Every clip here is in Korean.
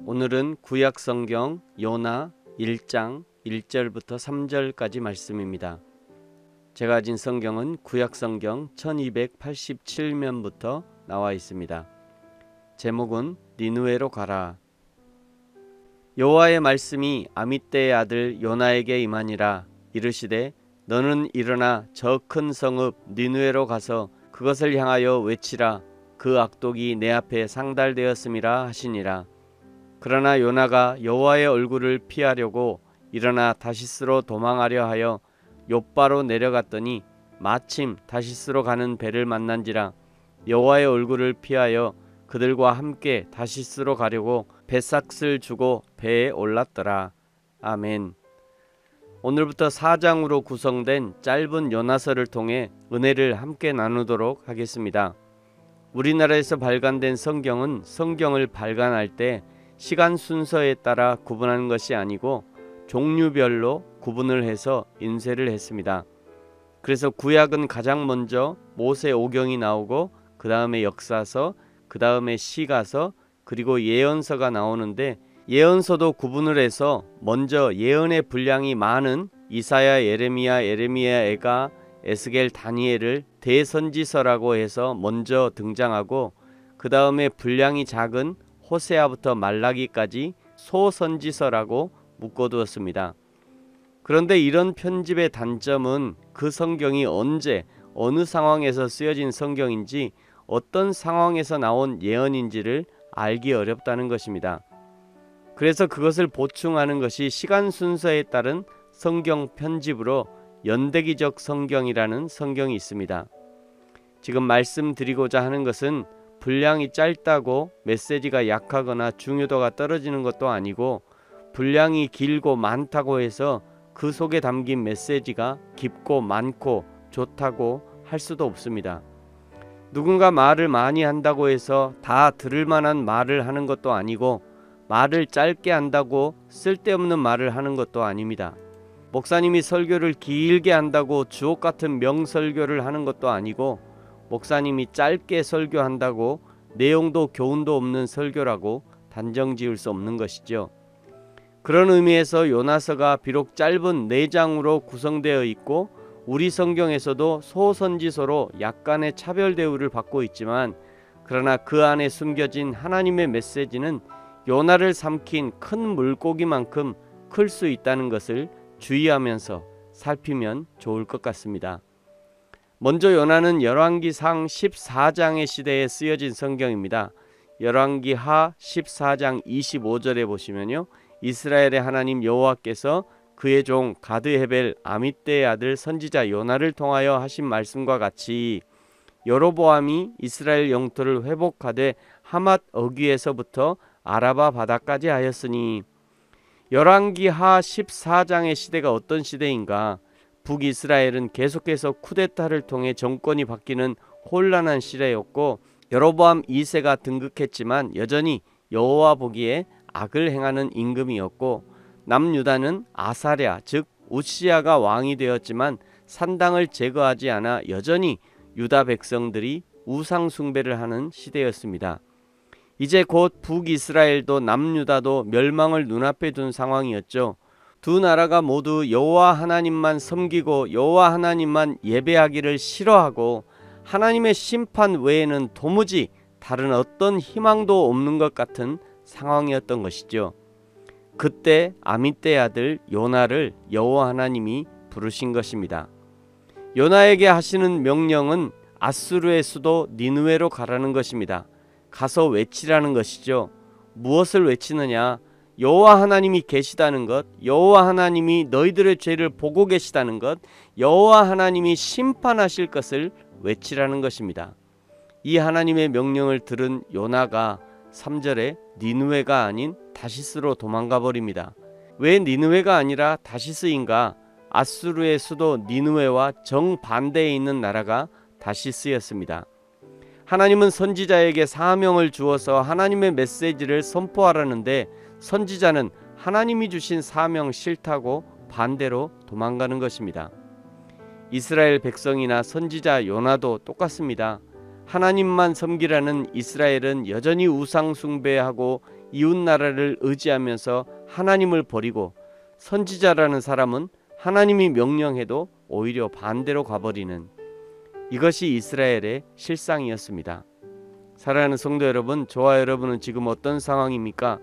오늘은 구약성경 요나 1장 1절부터 3절까지 말씀입니다. 제가 가진 성경은 구약성경 1287면부터 나와 있습니다. 제목은 니느웨로 가라. 여호와의 말씀이 아미떼의 아들 요나에게 임하니라. 이르시되 너는 일어나 저 큰 성읍 니느웨로 가서 그것을 향하여 외치라. 그 악독이 내 앞에 상달되었음이라 하시니라. 그러나 요나가 여호와의 얼굴을 피하려고 일어나 다시스로 도망하려 하여 욥바로 내려갔더니 마침 다시스로 가는 배를 만난지라. 여호와의 얼굴을 피하여 그들과 함께 다시스로 가려고 배삭을 주고 배에 올랐더라. 아멘. 오늘부터 4장으로 구성된 짧은 요나서를 통해 은혜를 함께 나누도록 하겠습니다. 우리나라에서 발간된 성경은 성경을 발간할 때 시간 순서에 따라 구분하는 것이 아니고 종류별로 구분을 해서 인쇄를 했습니다. 그래서 구약은 가장 먼저 모세오경이 나오고 그 다음에 역사서, 그 다음에 시가서, 그리고 예언서가 나오는데 예언서도 구분을 해서 먼저 예언의 분량이 많은 이사야, 예레미야, 에가, 에스겔, 다니엘을 대선지서라고 해서 먼저 등장하고 그 다음에 분량이 작은 호세아부터 말라기까지 소선지서라고 묶어두었습니다. 그런데 이런 편집의 단점은 그 성경이 언제 어느 상황에서 쓰여진 성경인지 어떤 상황에서 나온 예언인지를 알기 어렵다는 것입니다. 그래서 그것을 보충하는 것이 시간 순서에 따른 성경 편집으로 연대기적 성경이라는 성경이 있습니다. 지금 말씀드리고자 하는 것은 분량이 짧다고 메시지가 약하거나 중요도가 떨어지는 것도 아니고 분량이 길고 많다고 해서 그 속에 담긴 메시지가 깊고 많고 좋다고 할 수도 없습니다. 누군가 말을 많이 한다고 해서 다 들을 만한 말을 하는 것도 아니고 말을 짧게 한다고 쓸데없는 말을 하는 것도 아닙니다. 목사님이 설교를 길게 한다고 주옥 같은 명설교를 하는 것도 아니고 목사님이 짧게 설교한다고 내용도 교훈도 없는 설교라고 단정 지을 수 없는 것이죠. 그런 의미에서 요나서가 비록 짧은 4장으로 구성되어 있고 우리 성경에서도 소선지서로 약간의 차별 대우를 받고 있지만 그러나 그 안에 숨겨진 하나님의 메시지는 요나를 삼킨 큰 물고기만큼 클 수 있다는 것을 주의하면서 살피면 좋을 것 같습니다. 먼저 요나는 열왕기상 14장의 시대에 쓰여진 성경입니다. 열왕기하 14장 25절에 보시면요. 이스라엘의 하나님 여호와께서 그의 종 가드헤벨 아미떼의 아들 선지자 요나를 통하여 하신 말씀과 같이 여로보암이 이스라엘 영토를 회복하되 하맛 어귀에서부터 아라바 바다까지 하였으니. 열왕기하 14장의 시대가 어떤 시대인가? 북이스라엘은 계속해서 쿠데타를 통해 정권이 바뀌는 혼란한 시대였고 여로보암 2세가 등극했지만 여전히 여호와 보기에 악을 행하는 임금이었고 남유다는 아사랴 즉 우시야가 왕이 되었지만 산당을 제거하지 않아 여전히 유다 백성들이 우상 숭배를 하는 시대였습니다. 이제 곧 북이스라엘도 남유다도 멸망을 눈앞에 둔 상황이었죠. 두 나라가 모두 여호와 하나님만 섬기고 여호와 하나님만 예배하기를 싫어하고 하나님의 심판 외에는 도무지 다른 어떤 희망도 없는 것 같은 상황이었던 것이죠. 그때 아미떼의 아들 요나를 여호와 하나님이 부르신 것입니다. 요나에게 하시는 명령은 아수르의 수도 니느웨로 가라는 것입니다. 가서 외치라는 것이죠. 무엇을 외치느냐? 여호와 하나님이 계시다는 것, 여호와 하나님이 너희들의 죄를 보고 계시다는 것, 여호와 하나님이 심판하실 것을 외치라는 것입니다. 이 하나님의 명령을 들은 요나가 3절에 니느웨가 아닌 다시스로 도망가 버립니다. 왜 니느웨가 아니라 다시스인가? 아수르의 수도 니느웨와 정반대에 있는 나라가 다시스였습니다. 하나님은 선지자에게 사명을 주어서 하나님의 메시지를 선포하라는데 선지자는 하나님이 주신 사명 싫다고 반대로 도망가는 것입니다. 이스라엘 백성이나 선지자 요나도 똑같습니다. 하나님만 섬기라는 이스라엘은 여전히 우상 숭배하고 이웃 나라를 의지하면서 하나님을 버리고, 선지자라는 사람은 하나님이 명령해도 오히려 반대로 가버리는, 이것이 이스라엘의 실상이었습니다. 사랑하는 성도 여러분, 저와 여러분은 지금 어떤 상황입니까?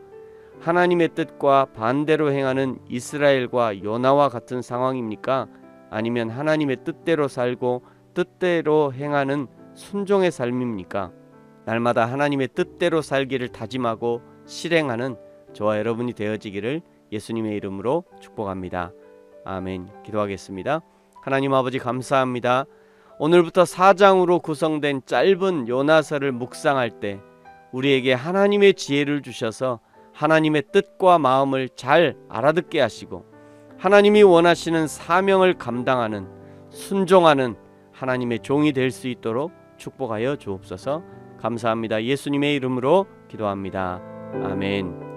하나님의 뜻과 반대로 행하는 이스라엘과 요나와 같은 상황입니까? 아니면 하나님의 뜻대로 살고 뜻대로 행하는 순종의 삶입니까? 날마다 하나님의 뜻대로 살기를 다짐하고 실행하는 저와 여러분이 되어지기를 예수님의 이름으로 축복합니다. 아멘. 기도하겠습니다. 하나님 아버지, 감사합니다. 오늘부터 4장으로 구성된 짧은 요나서를 묵상할 때 우리에게 하나님의 지혜를 주셔서 하나님의 뜻과 마음을 잘 알아듣게 하시고, 하나님이 원하시는 사명을 감당하는, 순종하는 하나님의 종이 될 수 있도록 축복하여 주옵소서. 감사합니다. 예수님의 이름으로 기도합니다. 아멘.